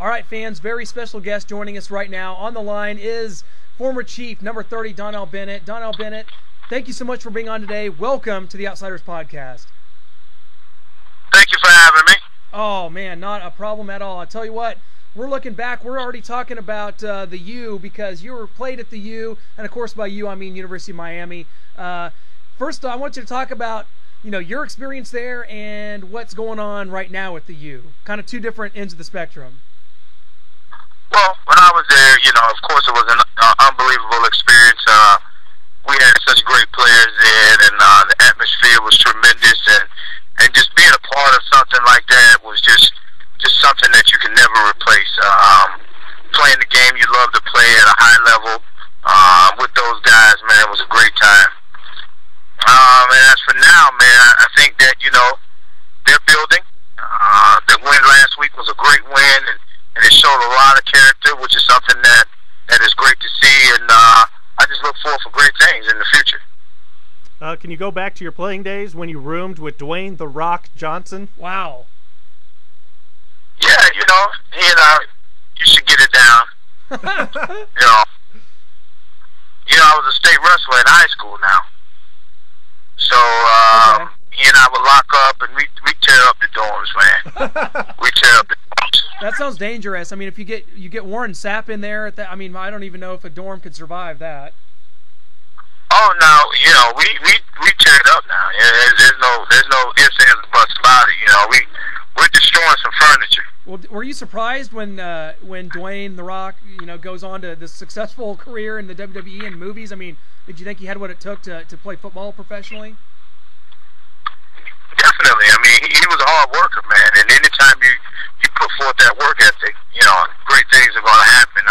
All right, fans, very special guest joining us right now. On the line is former Chief, number 30, Donnell Bennett. Donnell Bennett, thank you so much for being on today. Welcome to the Outsiders Podcast. Thank you for having me. Oh, man, not a problem at all. I'll tell you what, we're looking back. We're already talking about the U because you were played at the U, and, of course, by U, I mean University of Miami. First, I want you to talk about your experience there and what's going on right now at the U. Kind of two different ends of the spectrum. Well, when I was there, of course it was an unbelievable experience. We had such great players there, and the atmosphere was tremendous, and just being a part of something like that was just something that you can never replace. Playing the game you love to play at a high level with those guys, man, was a great time. And as for now, man, I think that, they're building. The win last week was a great win, and it showed a lot of character, which is something that is great to see, and I just look forward for great things in the future. Can you go back to your playing days when you roomed with Dwayne "The Rock" Johnson? Wow. Yeah, you should get it down. I was a state wrestler in high school now. So, he and I would lock up, and we tear up the dorms, man. We tear up the dorms. That sounds dangerous. I mean, if you get Warren Sapp in there, I don't even know if a dorm could survive that. Oh no, we tear it up now. There's no ifs, ands, or buts about it. We're destroying some furniture. Well, were you surprised when Dwayne "The Rock" goes on to this successful career in the WWE and movies? I mean, did you think he had what it took to play football professionally? Definitely. I mean, he was a hard worker, man. And anytime you put forth that work ethic, great things are going to happen.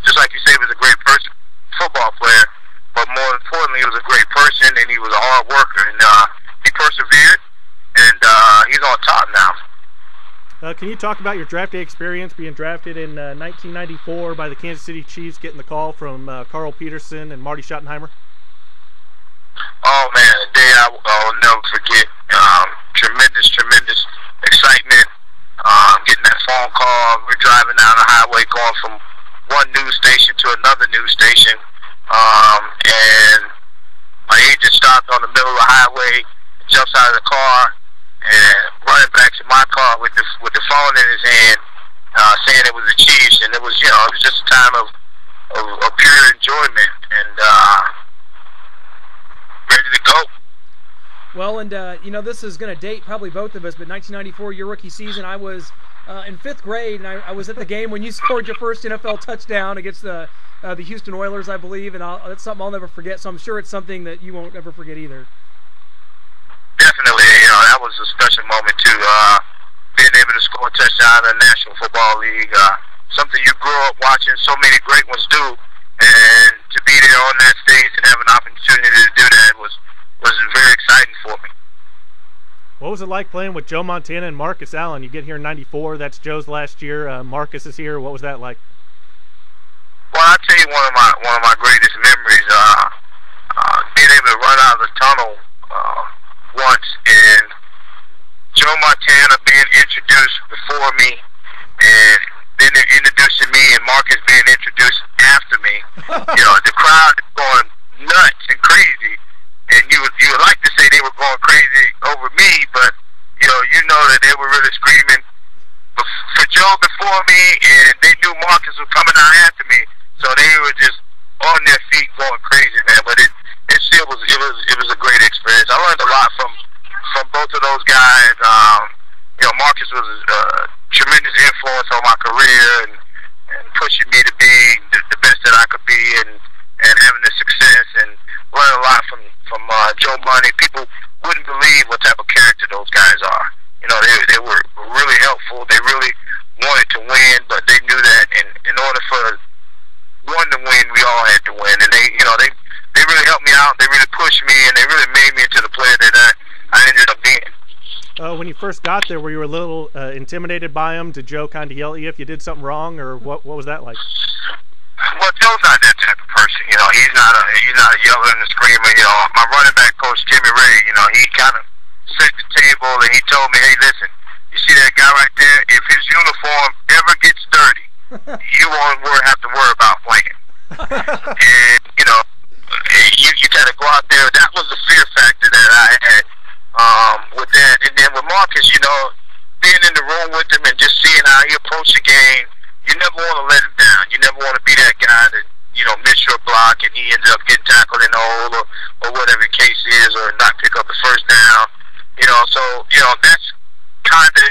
Just like you say, he was a great football player, but more importantly, he was a great person, and he was a hard worker, and he persevered, and he's on top now. Can you talk about your draft day experience, being drafted in 1994 by the Kansas City Chiefs, getting the call from Carl Peterson and Marty Schottenheimer? Oh, man, a day I'll never forget. Tremendous excitement. Getting that phone call. We're driving down the highway going from one news station to another news station. And my agent stopped on the middle of the highway, jumps out of the car, and running back to my car with the phone in his hand, saying it was the Chiefs, and it was it was just a time of pure enjoyment, and ready to go. Well, and this is going to date probably both of us, but 1994, your rookie season, I was in 5th grade, and I was at the game when you scored your first NFL touchdown against the Houston Oilers, I believe, and that's something I'll never forget. So I'm sure it's something that you won't ever forget either. Definitely, that was a special moment too. Being able to score a touchdown in the National Football League, something you grew up watching so many great ones do, and to be there on that stage and have an opportunity to do that was very exciting for me. What was it like playing with Joe Montana and Marcus Allen? You get here in '94. That's Joe's last year. Marcus is here. What was that like? Well, I'll tell you one of my greatest memories. Being able to run out of the tunnel once, and Joe Montana being introduced before me, and then they're introducing me, and Marcus being introduced after me. The crowd is going nuts and crazy, and you would like to say they were going crazy over me, but you know that they were really screaming for Joe before me, and they knew Marcus was coming out after me, so they were just on their feet going crazy, man. But it still was a great experience. I learned a lot from both of those guys. Marcus was a tremendous influence on my career and pushing me to be the best that I could be and having the success, and learned a lot from Joe Money. People wouldn't believe what type of character those guys are. They were really helpful. They really wanted to win, but they knew that in order for one to win, we all had to win. And they really helped me out. They really pushed me, and they really made me into the player that I ended up being. When you first got there, were you a little intimidated by him? Did Joe kind of yell at you if you did something wrong, or what was that like? Well, Joe's not that type of person. He's not a yelling and screaming. My running back coach Jimmy Ray, he kind of set the table and he told me, hey, listen, you see that guy right there? If his uniform ever gets dirty, you won't have to worry about playing. And, you know, you got to go out there. That was the fear factor that I had with that. And then with Marcus, you know, being in the room with him and just seeing how he approached the game, you never want to let him down. You never want to be that guy that, you know, miss your block and he ends up getting tackled in the hole or whatever the case is, or not pick up the first down. You know, so, you know, that's kind of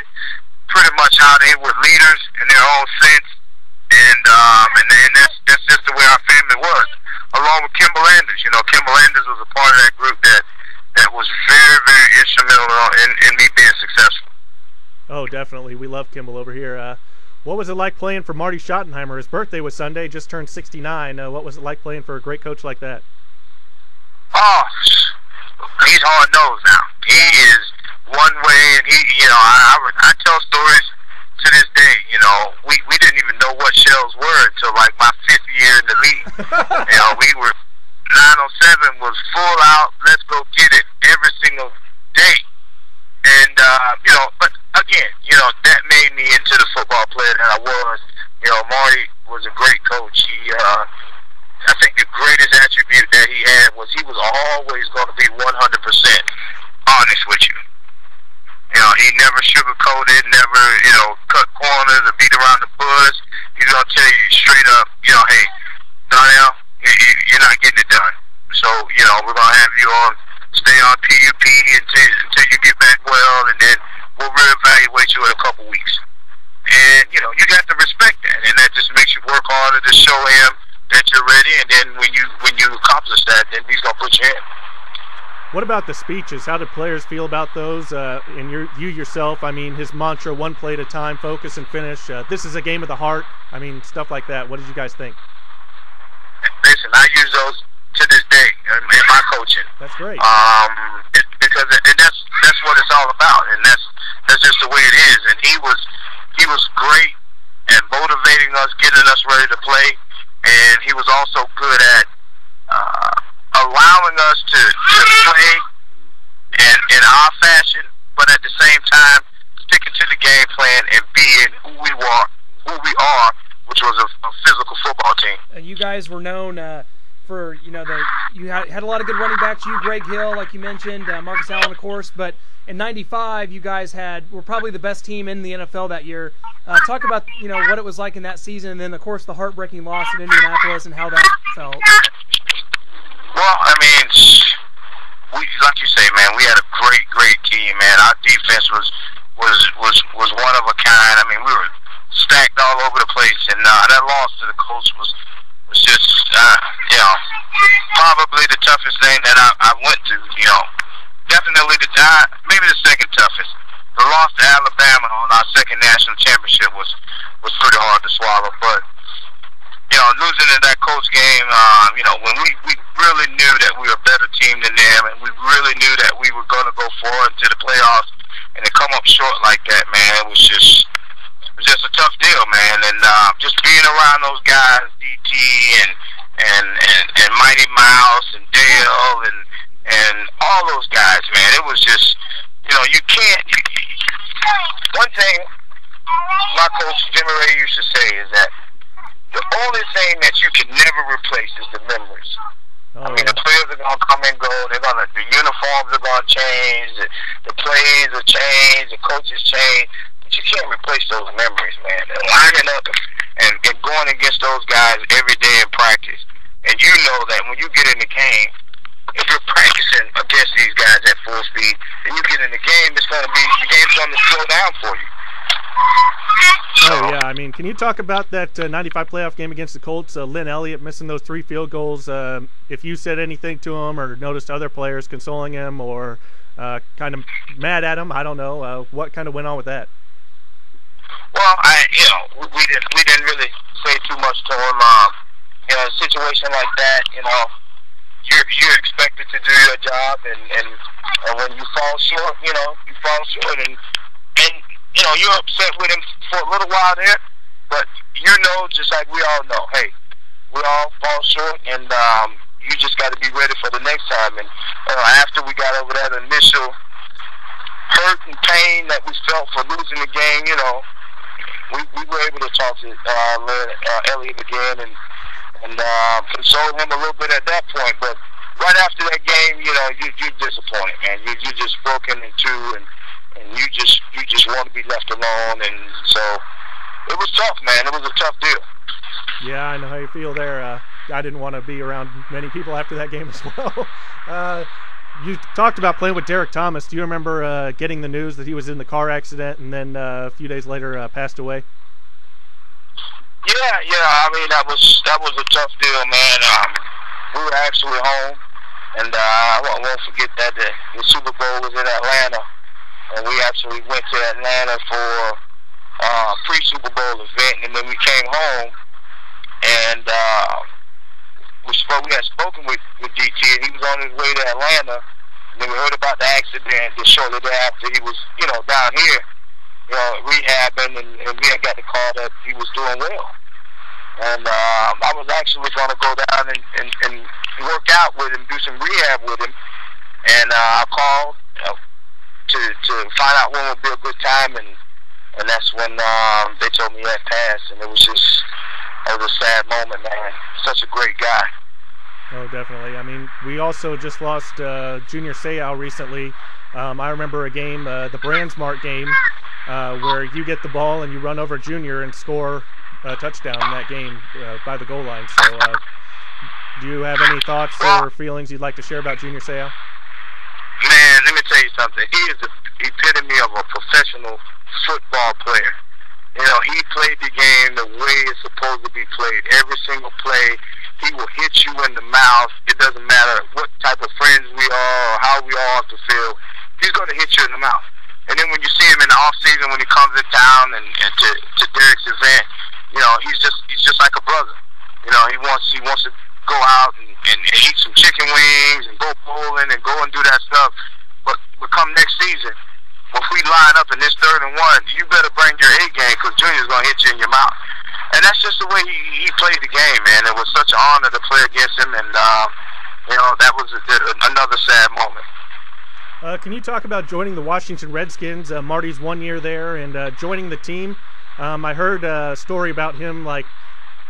pretty much how they were leaders in their own sense. And that's just the way our family was. Along with Kimball Anders. You know, Kimball Anders was a part of that group that was very, very instrumental in me being successful. Oh, definitely. We love Kimball over here. What was it like playing for Marty Schottenheimer? His birthday was Sunday, just turned 69. What was it like playing for a great coach like that? Oh, he's hard-nosed now. He is one way, and you know, I tell stories to this day. You know, we didn't even know what shells were until like my 5th year in the league. You know, we were 907 was full out. Let's go get it every single day. And you know, but again, you know, that made me into the football player that I was. You know, Marty was a great coach. He, I think the greatest attribute that he had was he was always going to be 100% honest with you. You know, he never sugarcoated, never, you know, cut corners or beat around the bush. He's going to tell you straight up, you know, hey, Donnell, you're not getting it done. So, you know, we're going to have you on, stay on PUP until you get back well, and then we'll reevaluate you in a couple weeks. And, you know, you got to respect that, and that just makes you work harder to show him that you're ready, and then when you accomplish that, then he's going to put you in. What about the speeches? How did players feel about those? And you yourself, I mean, his mantra, one play at a time, focus and finish. This is a game of the heart. I mean, stuff like that. What did you guys think? Listen, I use those to this day in my coaching. That's great. Because that's what it's all about, and that's just the way it is. And he was great at motivating us, getting us ready to play, and he was also good at allowing us to play in our fashion, but at the same time sticking to the game plan and being who we are, which was a physical football team. And you guys were known for, you know, you had a lot of good running backs. You, Greg Hill, like you mentioned, Marcus Allen, of course. But in '95, you guys were probably the best team in the NFL that year. Talk about, you know, what it was like in that season, and then of course the heartbreaking loss in Indianapolis and how that felt. Well, I mean, like you say, man, we had a great team, man. Our defense was one of a kind. I mean, we were stacked all over the place, and that loss to the Colts was just, you know, probably the toughest thing that I went through. You know, definitely maybe the second toughest. The loss to Alabama on our second national championship was pretty hard to swallow, but. You know, losing in that Colts game, you know, when we really knew that we were a better team than them, and we really knew that we were going to go forward to the playoffs, and to come up short like that, man, it was just a tough deal, man. And just being around those guys, DT and Mighty Mouse and Dale and all those guys, man, it was just, you know, you can't. One thing my coach Jimmy Ray used to say is that. The only thing that you can never replace is the memories. I mean, the players are going to come and go. The uniforms are going to change. The plays will change. The coaches change. But you can't replace those memories, man. And lining up and going against those guys every day in practice. And you know that when you get in the game, if you're practicing against these guys at full speed, and you get in the game, the game's going to slow down for you. Oh, yeah. I mean, can you talk about that 95 playoff game against the Colts? Lynn Elliott missing those 3 field goals. If you said anything to him or noticed other players consoling him or kind of mad at him, I don't know. What kind of went on with that? Well, you know, we didn't really say too much to him. You know, a situation like that, you know, you're expected to do your job, and when you fall short, you know, you fall short, and you know, you're upset with him for a little while there, but you know, just like we all know, hey, we all fall short, and you just got to be ready for the next time. And after we got over that initial hurt and pain that we felt for losing the game, you know, we were able to talk to Elliott again and console him a little bit at that point. But right after that game, you're disappointed, man. You're just broken in two, and you just want to be left alone. And so it was tough, man. It was a tough deal. Yeah, I know how you feel there. I didn't want to be around many people after that game as well. You talked about playing with Derek Thomas. Do you remember getting the news that he was in the car accident and then a few days later passed away? Yeah. I mean, that was a tough deal, man. We were actually home, and I won't forget that the Super Bowl was in Atlanta, and we actually went to Atlanta for a pre-Super Bowl event, and then we came home, and we had spoken with DT, and he was on his way to Atlanta, and then we heard about the accident just shortly thereafter. He was, down here, rehabbing, and we had got the call that he was doing well. And I was actually going to go down and work out with him, do some rehab with him, and I called to find out when would be a good time, and that's when they told me he had passed, and it was a sad moment, man. Such a great guy. Oh, definitely. I mean, we also just lost Junior Seau recently. I remember a game, the Brandsmart game, where you get the ball and you run over Junior and score a touchdown in that game by the goal line. So do you have any thoughts or feelings you'd like to share about Junior Seau? Man, let me tell you something. He is the epitome of a professional football player. He played the game the way it's supposed to be played. Every single play, he will hit you in the mouth. It doesn't matter what type of friends we are or how we are off the field. He's going to hit you in the mouth. And then when you see him in the off season, when he comes in town and to Derek's event, he's just like a brother. He wants to go out and eat some chicken wings and go bowling and go and do that stuff. But come next season, if we line up in this 3rd and 1, you better bring your A game because Junior's going to hit you in your mouth. And that's just the way he played the game, man. It was such an honor to play against him, and that was another sad moment. Can you talk about joining the Washington Redskins? Marty's 1 year there and joining the team. I heard a story about him,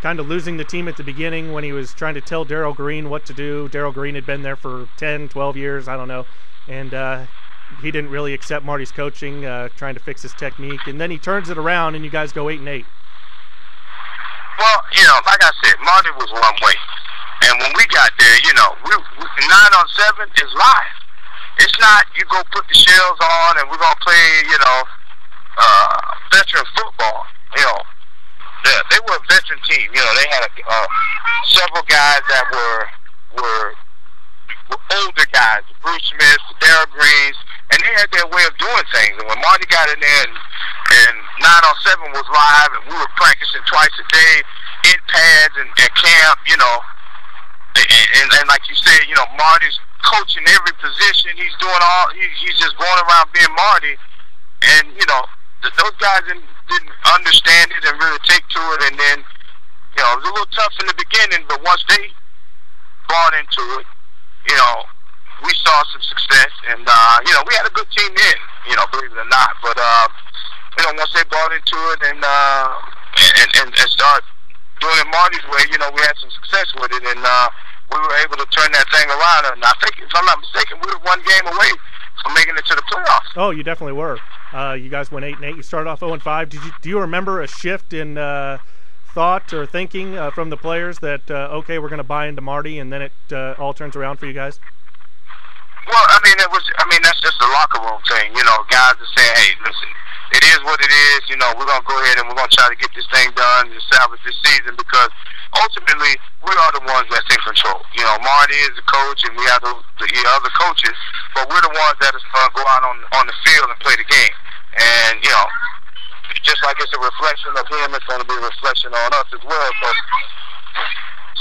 kind of losing the team at the beginning when he was trying to tell Darryl Green what to do. Darryl Green had been there for 10, 12 years, I don't know, and he didn't really accept Marty's coaching, trying to fix his technique, and then he turns it around and you guys go 8-8. Well, like I said, Marty was one way, and when we got there, 9-on-7 is live. It's not you go put the shells on and we're gonna play, veteran football. They were a veteran team. They had several guys that were older guys, Bruce Smith, Darryl Greens, and they had their way of doing things. And when Marty got in there and 9-on-7 was live, and we were practicing twice a day in pads and at camp, and like you said, Marty's coaching every position. He's doing he's just going around being Marty, and those guys didn't understand it and really take to it. And then it was a little tough in the beginning, but once they bought into it, we saw some success, and we had a good team then, believe it or not. But once they bought into it and start doing it Marty's way, we had some success with it, and we were able to turn that thing around. And I think, if I'm not mistaken, we were 1 game away from making it to the playoffs. Oh, you definitely were. You guys went 8-8. You started off 0-5. Do you remember a shift in thought or thinking from the players that okay, we're going to buy into Marty, and then it all turns around for you guys? Well, that's just a locker room thing. Guys are saying, hey, listen, it is what it is. We're going to go ahead and we're going to try to get this thing done and establish this season, because ultimately we are the ones that's in control. Marty is the coach, and we have the other coaches, but we're the ones that is going to go out on the field and play the game. And, just like it's a reflection of him, it's going to be a reflection on us as well.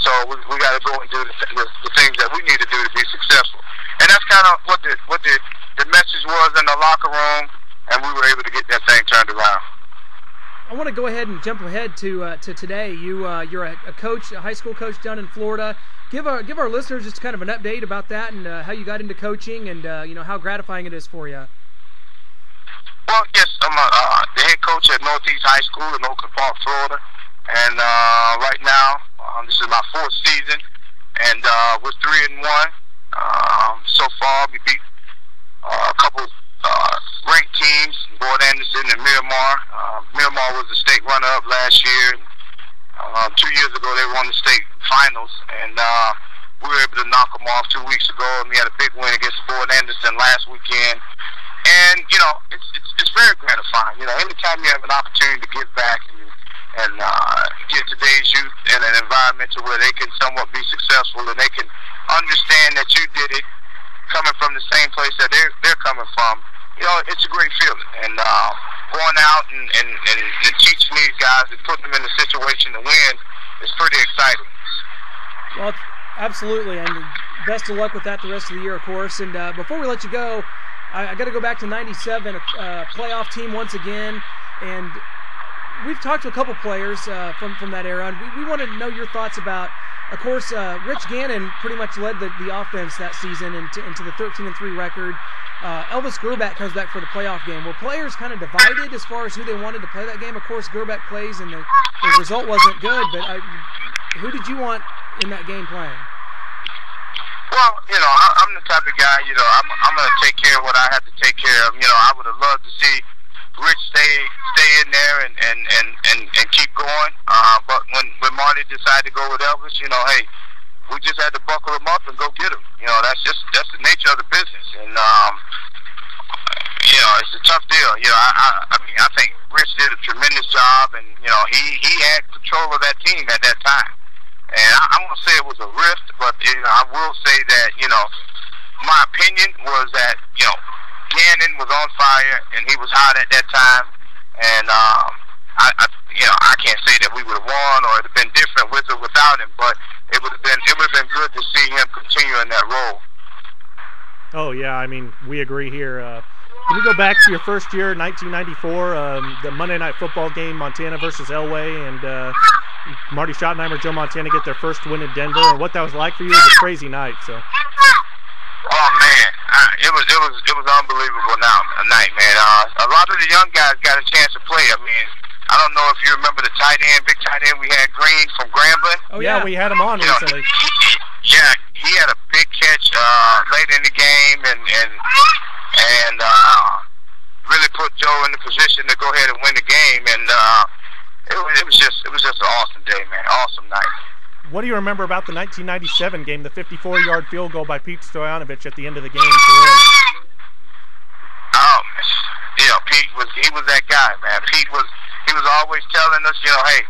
So we got to go and do the things that we need to do to be successful. And that's kind of what the message was in the locker room, and we were able to get that thing turned around. I want to go ahead and jump ahead to today. You're a coach, a high school coach down in Florida. Give our listeners just kind of an update about that and how you got into coaching and how gratifying it is for you. Well, yes, I'm the head coach coach at Northeast High School in Oakland Park, Florida. And right now, this is my 4th season, and we're 3-1 so far. We beat a couple ranked teams, Boyd Anderson and Miramar. Miramar was the state runner-up last year. 2 years ago, they won the state finals, and we were able to knock them off 2 weeks ago, and we had a big win against Boyd Anderson last weekend. And, you know, it's very gratifying. You know, anytime you have an opportunity to give back and get today's youth in an environment to where they can somewhat be successful and they can understand that you did it coming from the same place that they're coming from, you know, it's a great feeling. And going out and teaching these guys and putting them in a situation to win is pretty exciting. Well, absolutely, and best of luck with that the rest of the year, of course. And before we let you go, I got to go back to '97, a playoff team once again, and we've talked to a couple players from that era, and we want to know your thoughts about, of course, Rich Gannon pretty much led the offense that season into the 13-3 record. Elvis Gerback comes back for the playoff game. Were players kind of divided as far as who they wanted to play that game? Of course, Gerback plays, and the result wasn't good, but who did you want in that game playing? Well, you know, I'm the type of guy, you know, I'm going to take care of what I have to take care of. You know, I would have loved to see Rich stay in there and keep going. But when Marty decided to go with Elvis, you know, hey, we just had to buckle him up and go get him. You know, that's the nature of the business. And, you know, it's a tough deal. You know, I mean, I think Rich did a tremendous job, and, you know, he had control of that team at that time. And I won't say it was a rift, but you know, I will say that, you know, my opinion was that, you know, Gannon was on fire and he was hot at that time. And you know, I can't say that we would have won or it'd have been different with or without him, but it would have been good to see him continue in that role. Oh yeah, I mean, we agree here. Can you go back to your first year, 1994, the Monday Night Football game, Montana versus Elway, and Marty Schottenheimer, Joe Montana get their first win in Denver, and what that was like for you? It was a crazy night. So. Oh man, it was unbelievable night, man. A lot of the young guys got a chance to play. I mean, I don't know if you remember the big tight end we had, Green from Grambling. Oh yeah, we had him on recently. Yeah, he had a big catch late in the game, and really put Joe in the position to go ahead and win the game. And it was just an awesome day, man. Awesome night. What do you remember about the 1997 game, the 54-yard field goal by Pete Stoyanovich at the end of the game to win? You know, Pete was that guy, man. He was always telling us, you know, hey,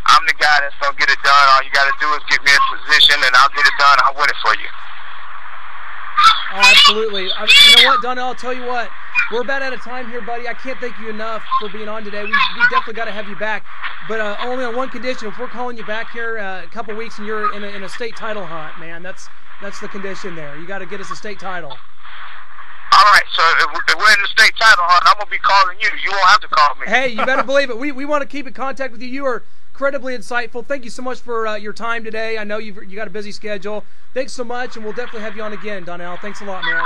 I'm the guy that's gonna get it done. All you gotta do is get me in position, and I'll get it done. I'll win it for you. Oh, absolutely. You know what, Donnell, I'll tell you what. We're about out of time here, buddy. I can't thank you enough for being on today. We definitely got to have you back, but only on one condition. If we're calling you back here a couple weeks and you're in a state title hunt, man, that's the condition there. You got to get us a state title. All right, so if we're in the state title hunt, I'm going to be calling you. You won't have to call me. Hey, you better believe it. We want to keep in contact with you. You are incredibly insightful. Thank you so much for your time today. I know you got a busy schedule. Thanks so much, and we'll definitely have you on again, Donnell. Thanks a lot, man.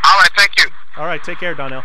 All right, thank you. All right, take care, Donnell.